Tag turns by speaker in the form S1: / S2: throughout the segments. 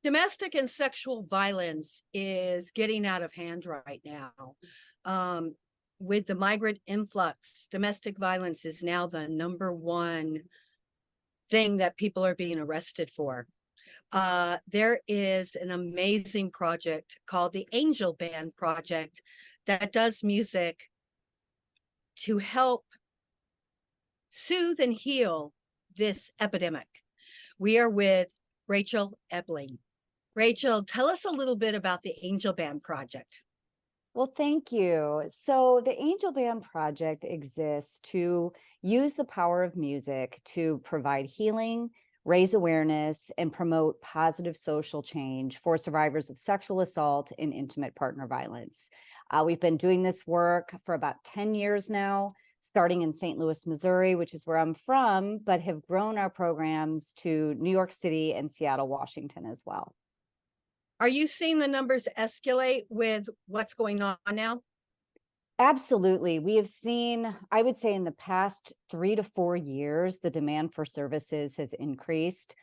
S1: Domestic and sexual violence is getting out of hand right now. Um, with the migrant influx, domestic violence is now the number one thing that people are being arrested for. There is an amazing project called the Angel Band Project that does music to help soothe and heal this epidemic. We are with Rachel Ebling. Rachel, tell us a little bit about the Angel Band Project.
S2: Well, thank you. So, the Angel Band Project exists to use the power of music to provide healing, raise awareness, and promote positive social change for survivors of sexual assault and intimate partner violence. We've been doing this work for about 10 years now, starting in St. Louis, Missouri, which is where I'm from, but have grown our programs to New York City and Seattle, Washington as well.
S1: Are you seeing the numbers escalate with what's going on now?
S2: Absolutely. We have seen, I would say, in the past 3 to 4 years, the demand for services has increased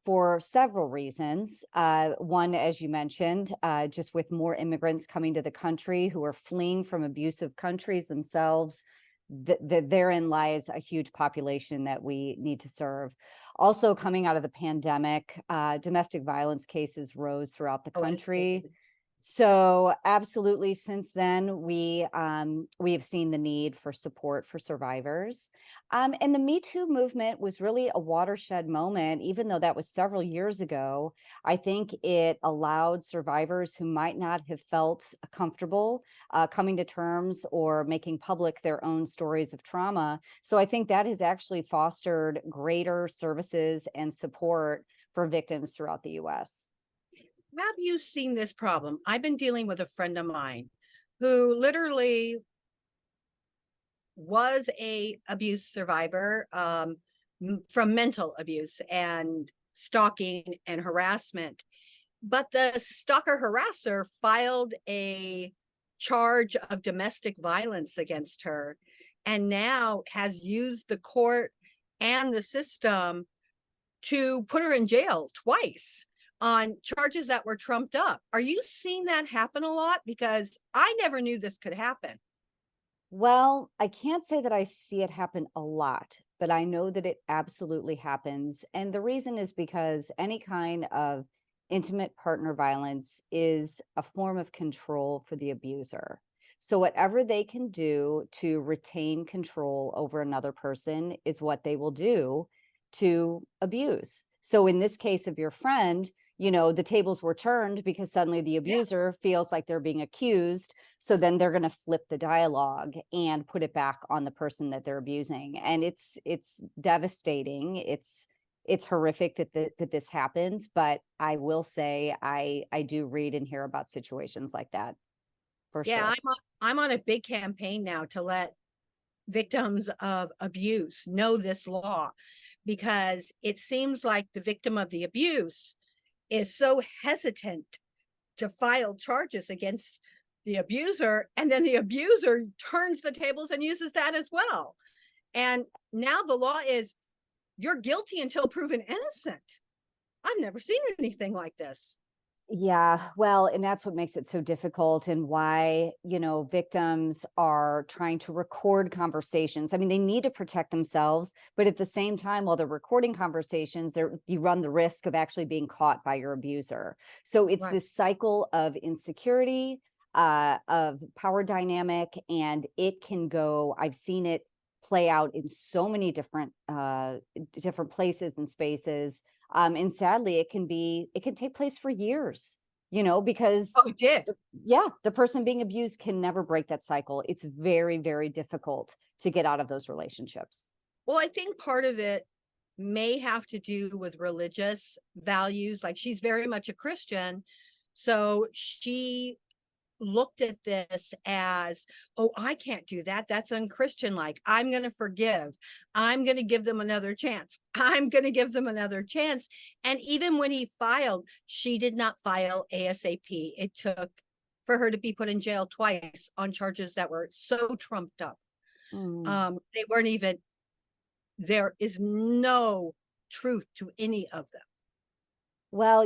S2: for several reasons. One, as you mentioned, just with more immigrants coming to the country who are fleeing from abusive countries themselves, therein lies a huge population that we need to serve. Also, coming out of the pandemic, domestic violence cases rose throughout the country. So absolutely, since then we have seen the need for support for survivors, and the Me Too movement was really a watershed moment. Even though that was several years ago, I think it allowed survivors who might not have felt comfortable coming to terms or making public their own stories of trauma. So I think that has actually fostered greater services and support for victims throughout the U.S.
S1: Have you seen this problem? I've been dealing with a friend of mine who literally was a abuse survivor, from mental abuse and stalking and harassment. But the stalker harasser filed a charge of domestic violence against her and now has used the court and the system to put her in jail twice on charges that were trumped up. Are you seeing that happen a lot? Because I never knew this could happen.
S2: Well, I can't say that I see it happen a lot, but I know that it absolutely happens. And the reason is because any kind of intimate partner violence is a form of control for the abuser. So, whatever they can do to retain control over another person is what they will do to abuse. So, in this case of your friend, the tables were turned because suddenly the
S1: Yeah.
S2: abuser feels like they're being accused, so then they're going to flip the dialogue and put it back on the person that they're abusing. And it's devastating. It's horrific that this happens, but I will say I do read and hear about situations like that for
S1: Yeah,
S2: sure.
S1: I'm on a big campaign now to let victims of abuse know this law, because it seems like the victim of the abuse is so hesitant to file charges against the abuser, and then the abuser turns the tables and uses that as well. And now the law is you're guilty until proven innocent. I've never seen anything like this.
S2: Yeah, well, and that's what makes it so difficult and why, victims are trying to record conversations. I mean, they need to protect themselves, but at the same time, while they're recording conversations, you run the risk of actually being caught by your abuser. So it's
S1: Right.
S2: this cycle of insecurity, of power dynamic, and it can go, I've seen it play out in so many different places and spaces, and sadly, it can take place for years, because
S1: Oh, it did.
S2: yeah, the person being abused can never break that cycle. It's very, very difficult to get out of those relationships.
S1: Well, I think part of it may have to do with religious values. Like, she's very much a Christian. So she looked at this as, oh, I can't do that. That's unchristian. Like, I'm going to forgive. I'm going to give them another chance. I'm going to give them another chance. And even when he filed, she did not file ASAP. It took for her to be put in jail twice on charges that were so trumped up.
S2: Mm.
S1: They weren't even, there is no truth to any of them.
S2: Well,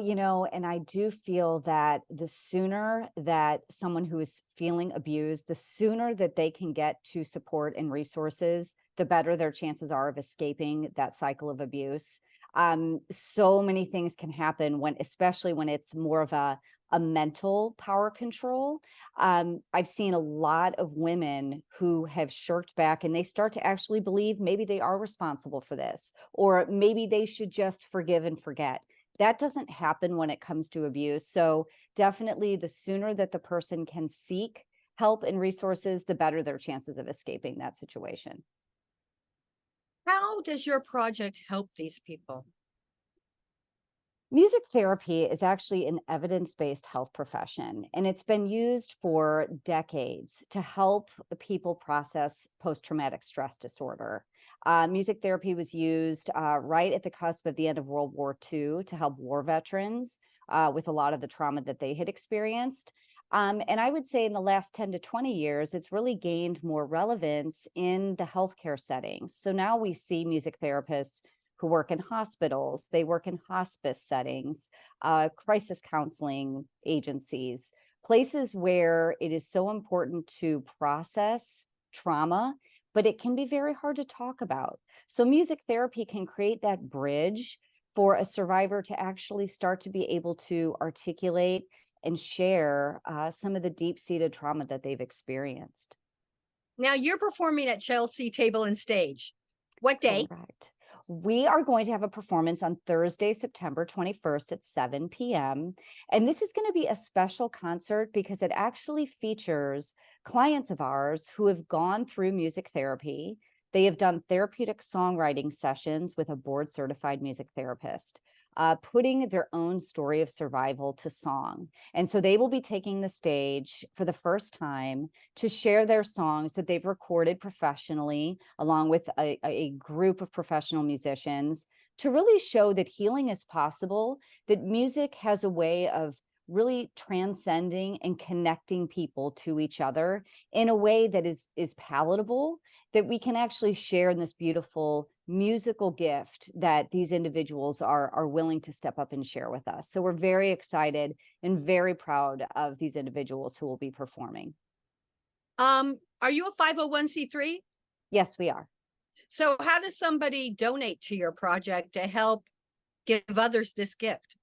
S2: and I do feel that the sooner that someone who is feeling abused, the sooner that they can get to support and resources, the better their chances are of escaping that cycle of abuse. So many things can happen when, especially when it's more of a mental power control. I've seen a lot of women who have shirked back and they start to actually believe maybe they are responsible for this, or maybe they should just forgive and forget. That doesn't happen when it comes to abuse. So definitely the sooner that the person can seek help and resources, the better their chances of escaping that situation.
S1: How does your project help these people?
S2: Music therapy is actually an evidence-based health profession, and it's been used for decades to help people process post-traumatic stress disorder. Music therapy was used right at the cusp of the end of World War II to help war veterans with a lot of the trauma that they had experienced. And I would say in the last 10 to 20 years, it's really gained more relevance in the healthcare settings. So now we see music therapists who work in hospitals, they work in hospice settings, crisis counseling agencies, places where it is so important to process trauma, but it can be very hard to talk about. So music therapy can create that bridge for a survivor to actually start to be able to articulate and share some of the deep-seated trauma that they've experienced.
S1: Now you're performing at Chelsea Table and Stage. What day?
S2: Correct. We are going to have a performance on Thursday, September 21st at 7 p.m. And this is going to be a special concert because it actually features clients of ours who have gone through music therapy. They have done therapeutic songwriting sessions with a board certified music therapist, putting their own story of survival to song. And so they will be taking the stage for the first time to share their songs that they've recorded professionally, along with a group of professional musicians, to really show that healing is possible, that music has a way of really transcending and connecting people to each other in a way that is palatable, that we can actually share in this beautiful musical gift that these individuals are willing to step up and share with us. So we're very excited and very proud of these individuals who will be performing.
S1: Are you a 501c3?
S2: Yes, we are.
S1: So how does somebody donate to your project to help give others this gift?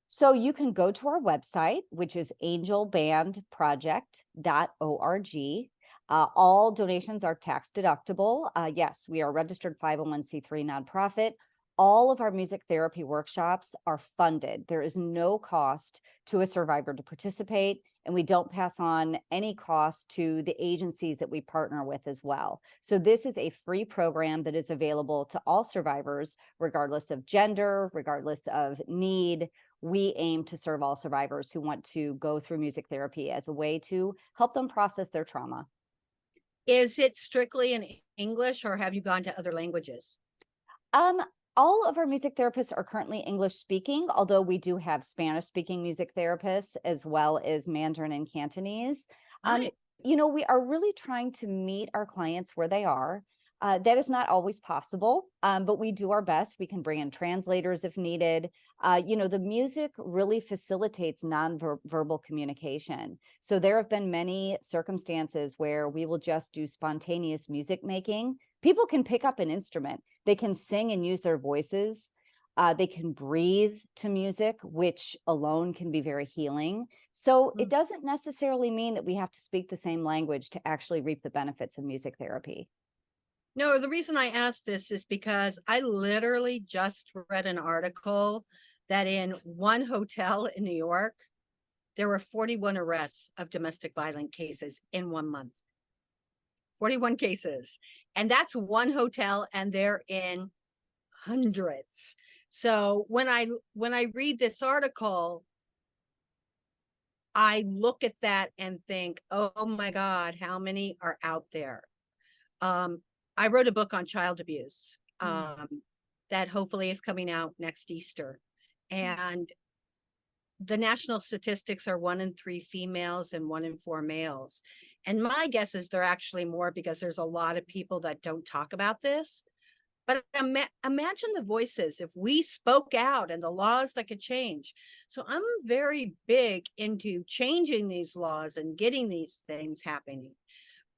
S2: So you can go to our website, which is angelbandproject.org. All donations are tax deductible. Yes, we are a registered 501c3 nonprofit. All of our music therapy workshops are funded. There is no cost to a survivor to participate, and we don't pass on any cost to the agencies that we partner with as well. So this is a free program that is available to all survivors, regardless of gender, regardless of need. We aim to serve all survivors who want to go through music therapy as a way to help them process their trauma.
S1: Is it strictly in English or have you gone to other languages?
S2: Um, all of our music therapists are currently English speaking, although we do have Spanish speaking music therapists as well as Mandarin and Cantonese. Um,
S1: Nice.
S2: we are really trying to meet our clients where they are. That is not always possible, but we do our best. We can bring in translators if needed. The music really facilitates nonverbal communication. So there have been many circumstances where we will just do spontaneous music making. People can pick up an instrument. They can sing and use their voices. They can breathe to music, which alone can be very healing. So it doesn't necessarily mean that we have to speak the same language to actually reap the benefits of music therapy.
S1: No, the reason I asked this is because I literally just read an article that in one hotel in New York, there were 41 arrests of domestic violent cases in 1 month. 41 cases. And that's one hotel and they're in hundreds. So when I read this article, I look at that and think, oh my God, how many are out there? I wrote a book on child abuse that hopefully is coming out next Easter. And the national statistics are 1 in 3 females and 1 in 4 males. And my guess is they're actually more because there's a lot of people that don't talk about this. But imagine the voices if we spoke out and the laws that could change. So I'm very big into changing these laws and getting these things happening.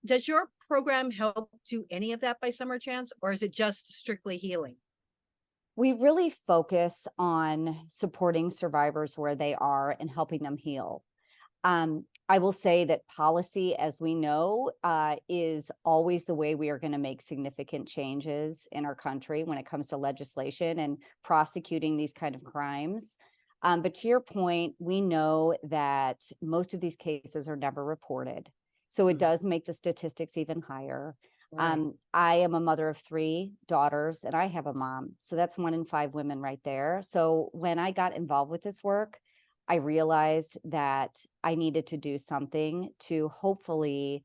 S1: Does your program help do any of that by summer chance, or is it just strictly healing?
S2: We really focus on supporting survivors where they are and helping them heal. I will say that policy, as we know, is always the way we are going to make significant changes in our country when it comes to legislation and prosecuting these kind of crimes. But to your point, we know that most of these cases are never reported. So it
S1: Mhm.
S2: does make the statistics even higher.
S1: Right.
S2: I am a mother of 3 daughters and I have a mom. So that's 1 in 5 women right there. So when I got involved with this work, I realized that I needed to do something to hopefully,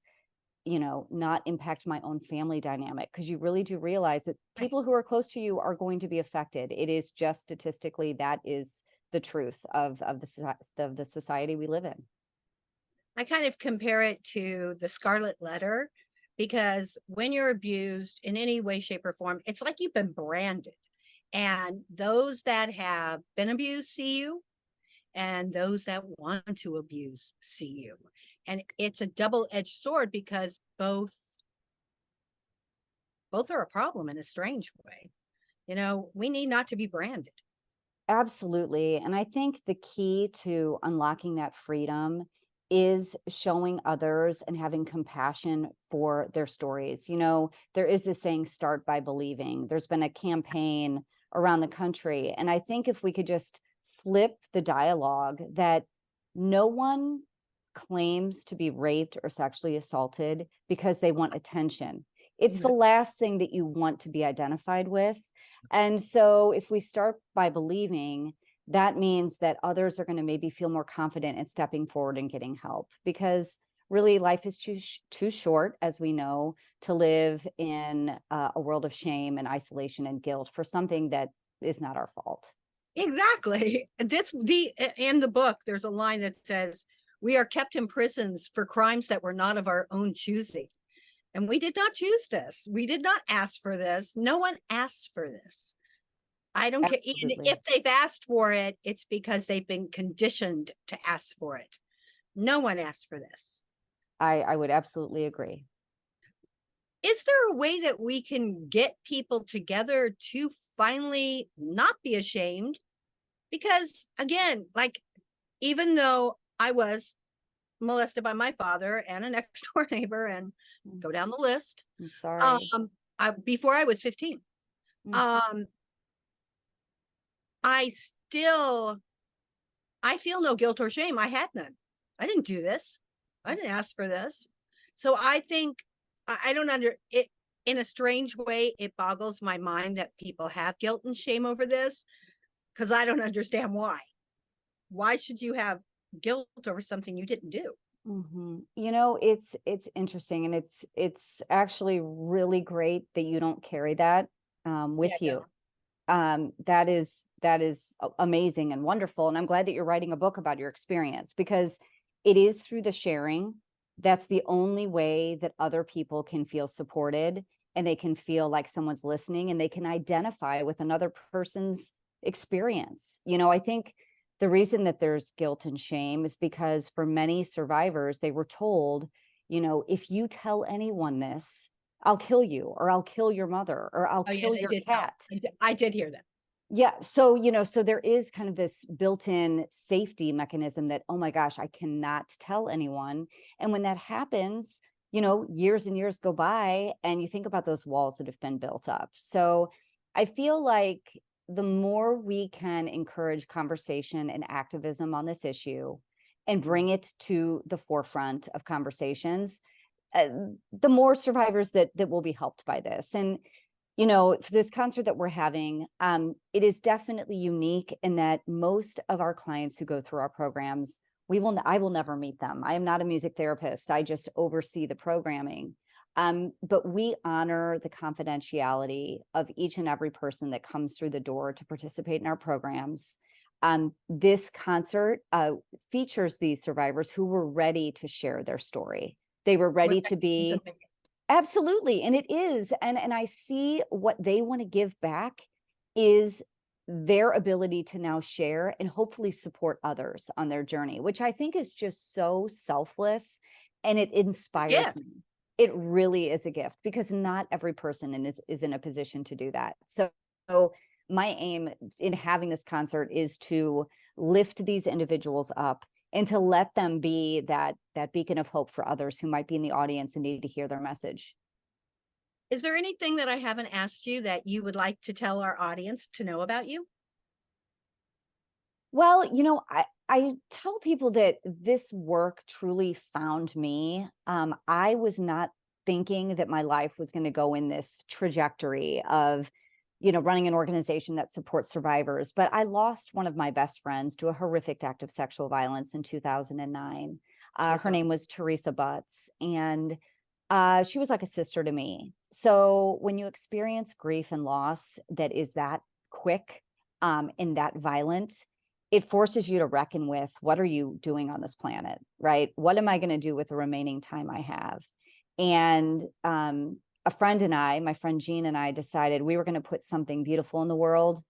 S2: not impact my own family dynamic. Because you really do realize that
S1: Right.
S2: people who are close to you are going to be affected. It is just statistically, that is the truth of the society we live in.
S1: I kind of compare it to the Scarlet Letter because when you're abused in any way, shape, or form, it's like you've been branded. And those that have been abused see you, and those that want to abuse see you. And it's a double-edged sword because both are a problem in a strange way. We need not to be branded.
S2: Absolutely. And I think the key to unlocking that freedom is showing others and having compassion for their stories. There is this saying, start by believing. There's been a campaign around the country. And I think if we could just flip the dialogue that no one claims to be raped or sexually assaulted because they want attention. It's the last thing that you want to be identified with. And so if we start by believing, that means that others are going to maybe feel more confident in stepping forward and getting help, because really life is too short, as we know, to live in a world of shame and isolation and guilt for something that is not our fault.
S1: Exactly. In the book, there's a line that says, "We are kept in prisons for crimes that were not of our own choosing." And we did not choose this. We did not ask for this. No one asked for this. I don't care. And
S2: Absolutely.
S1: if they've asked for it, it's because they've been conditioned to ask for it. No one asked for this.
S2: I would absolutely agree.
S1: Is there a way that we can get people together to finally not be ashamed? Because again, like, even though I was molested by my father and a next door neighbor, and
S2: Mm,
S1: go down the list,
S2: I'm sorry.
S1: before I was 15,
S2: Mm,
S1: um, I still, I feel no guilt or shame. I had none. I didn't do this. I didn't ask for this. So I think I don't under it. In a strange way, it boggles my mind that people have guilt and shame over this, because I don't understand why. Why should you have guilt over something you didn't do?
S2: it's interesting, and it's actually really great that you don't carry that
S1: Yeah,
S2: with
S1: no.
S2: you. That is amazing and wonderful, and I'm glad that you're writing a book about your experience, because it is through the sharing that's the only way that other people can feel supported, and they can feel like someone's listening, and they can identify with another person's experience. I think the reason that there's guilt and shame is because for many survivors, they were told, if you tell anyone this, I'll kill you, or I'll kill your mother, or I'll
S1: Oh yeah,
S2: kill
S1: they
S2: your
S1: did tell.
S2: cat.
S1: I did hear that.
S2: Yeah. So there is kind of this built-in safety mechanism that, oh my gosh, I cannot tell anyone. And when that happens, years and years go by, and you think about those walls that have been built up. So I feel like the more we can encourage conversation and activism on this issue and bring it to the forefront of conversations, uh, the more survivors that will be helped by this. And for this concert that we're having, it is definitely unique in that most of our clients who go through our programs, I will never meet them. I am not a music therapist. I just oversee the programming. But we honor the confidentiality of each and every person that comes through the door to participate in our programs. This concert features these survivors who were ready to share their story. They were ready
S1: Which I
S2: to
S1: think is
S2: be.
S1: amazing.
S2: Absolutely. And it is. And I see what they want to give back is their ability to now share and hopefully support others on their journey, which I think is just so selfless and it
S1: Yeah.
S2: inspires me. It really is a gift because not every person is in a position to do that. So my aim in having this concert is to lift these individuals up and to let them be that beacon of hope for others who might be in the audience and need to hear their message.
S1: Is there anything that I haven't asked you that you would like to tell our audience to know about you?
S2: Well, I tell people that this work truly found me. I was not thinking that my life was going to go in this trajectory of, running an organization that supports survivors. But I lost one of my best friends to a horrific act of sexual violence in 2009.
S1: So
S2: Her
S1: sorry.
S2: name was Teresa Butts, and she was like a sister to me. So when you experience grief and loss that is that quick and that violent, it forces you to reckon with what are you doing on this planet, right? What am I going to do with the remaining time I have? And a friend and I, my friend Jean and I, decided we were going to put something beautiful in the world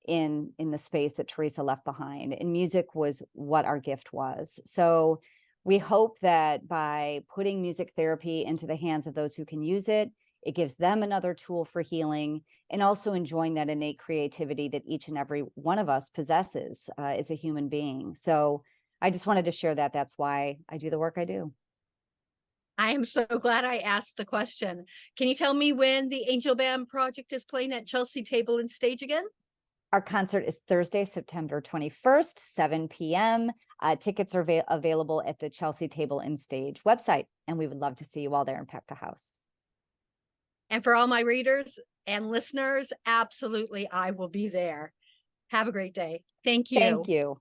S2: in the space that Teresa left behind. And music was what our gift was. So we hope that by putting music therapy into the hands of those who can use it, it gives them another tool for healing and also enjoying that innate creativity that each and every one of us possesses as a human being. So I just wanted to share that. That's why I do the work I do.
S1: I am so glad I asked the question. Can you tell me when the Angel Band Project is playing at Chelsea Table and Stage again?
S2: Our concert is Thursday, September 21st, 7 p.m. Tickets are available at the Chelsea Table and Stage website, and we would love to see you all there and pack the house.
S1: And for all my readers and listeners, absolutely, I will be there. Have a great day. Thank
S2: Thank
S1: you.
S2: you.